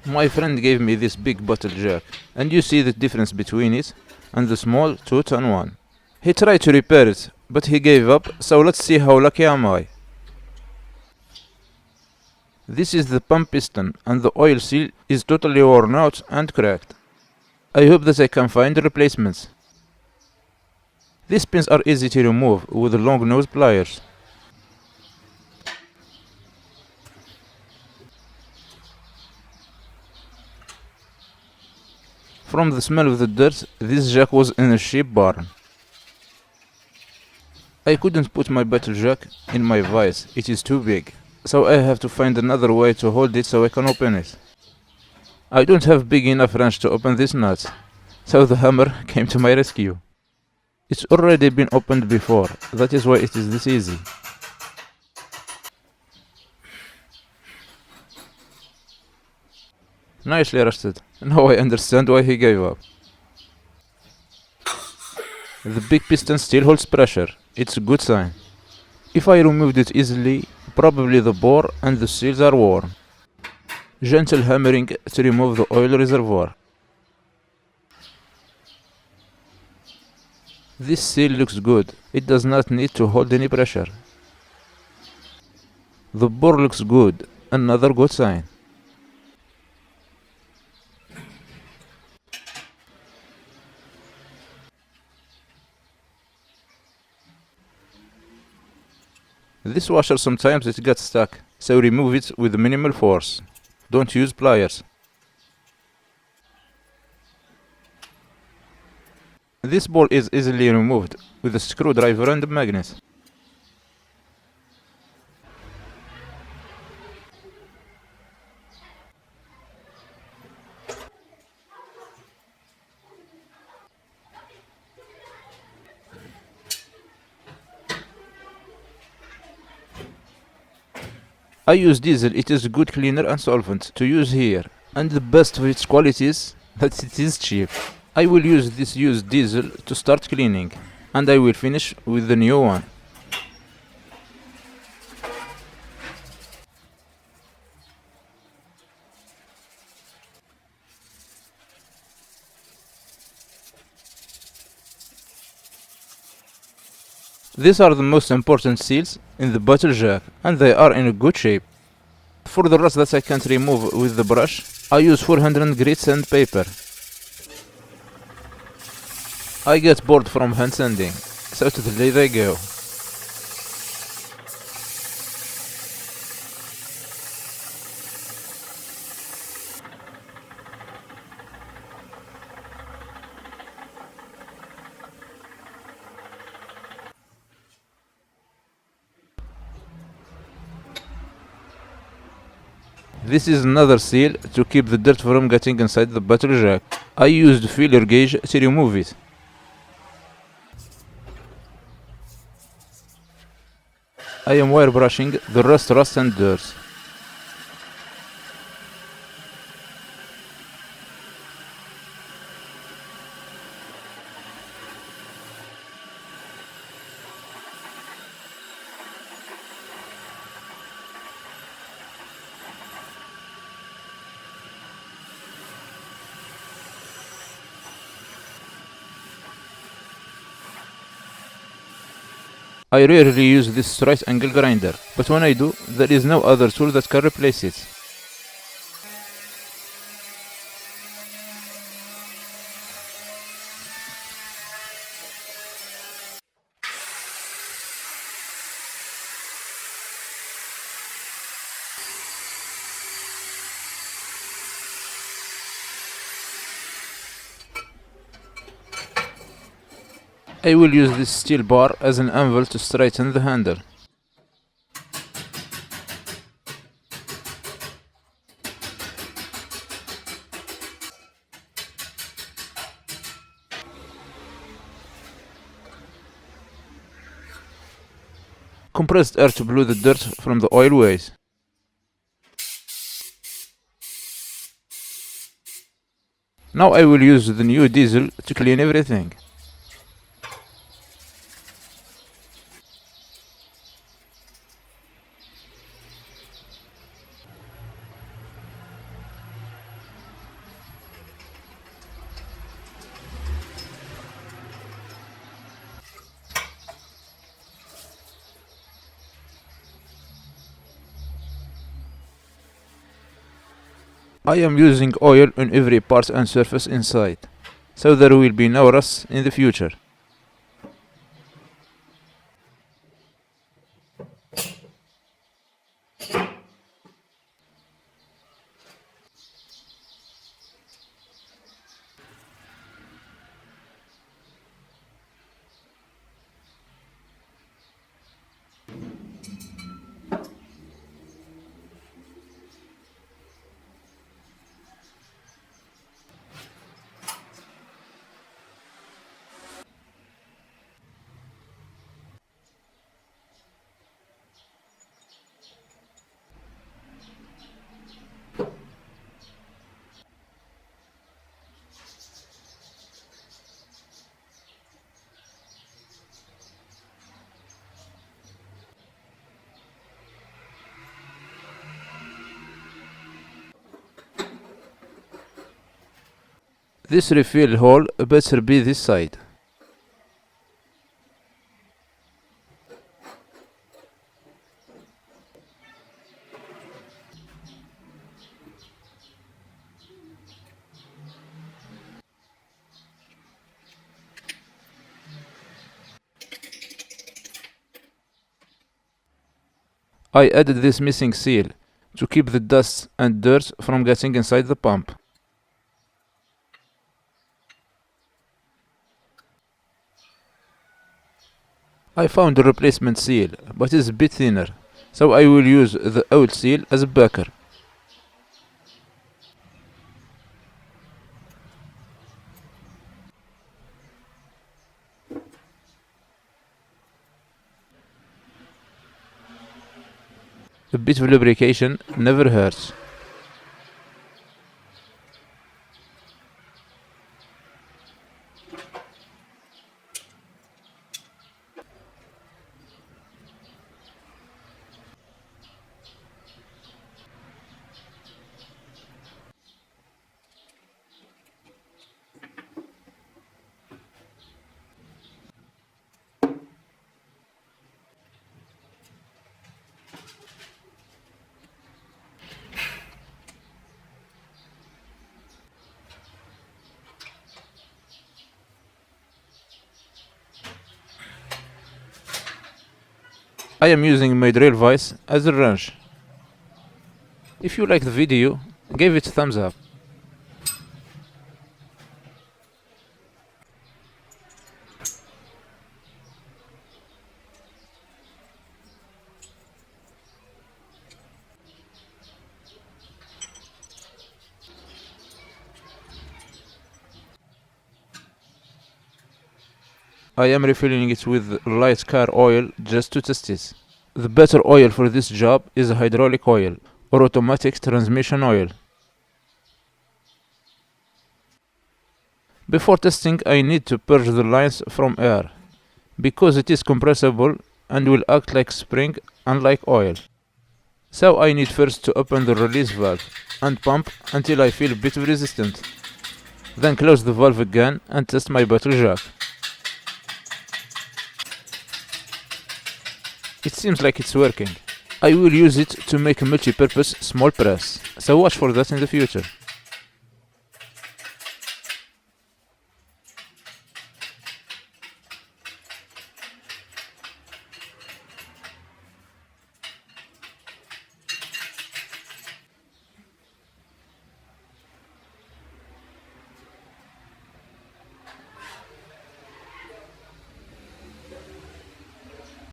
My friend gave me this big bottle jack, and you see the difference between it and the small 2-ton one. He tried to repair it, but he gave up, so let's see how lucky am I. This is the pump piston, and the oil seal is totally worn out and cracked. I hope that I can find replacements. These pins are easy to remove with long nose pliers. From the smell of the dirt, this jack was in a sheep barn. I couldn't put my battle jack in my vise, it is too big, so I have to find another way to hold it so I can open it. I don't have big enough wrench to open this nut, so the hammer came to my rescue. It's already been opened before, that is why it is this easy. Nicely rusted. Now I understand why he gave up. The big piston still holds pressure. It's a good sign. If I removed it easily, probably the bore and the seals are worn. Gentle hammering to remove the oil reservoir. This seal looks good. It does not need to hold any pressure. The bore looks good. Another good sign. This washer sometimes it gets stuck, so remove it with minimal force. Don't use pliers. This ball is easily removed with a screwdriver and a magnet. I use diesel, it is a good cleaner and solvent to use here, and the best of its qualities that it is cheap. I will use this used diesel to start cleaning, and I will finish with the new one. These are the most important seals in the bottle jack, and they are in good shape. For the rest that I can't remove with the brush, I use 400 grit sandpaper. I get bored from hand sanding, so today they go. This is another seal to keep the dirt from getting inside the bottle jack. I used feeler gauge to remove it. I am wire brushing the rust and dirt. I rarely use this right angle grinder, but when I do, there is no other tool that can replace it. I will use this steel bar as an anvil to straighten the handle. Compressed air to blow the dirt from the oil ways. Now I will use the new diesel to clean everything. I am using oil on every part and surface inside, so there will be no rust in the future. This refill hole better be this side. I added this missing seal to keep the dust and dirt from getting inside the pump. I found a replacement seal, but it's a bit thinner, so I will use the old seal as a backer. A bit of lubrication never hurts. I am using my drill vise as a wrench. If you like the video, give it a thumbs up. I am refilling it with light car oil just to test it. The better oil for this job is hydraulic oil or automatic transmission oil. Before testing, I need to purge the lines from air, because it is compressible and will act like spring unlike oil. So I need first to open the release valve and pump until I feel a bit of resistance. Then close the valve again and test my bottle jack. It seems like it's working. I will use it to make a multi-purpose small press, so watch for that in the future.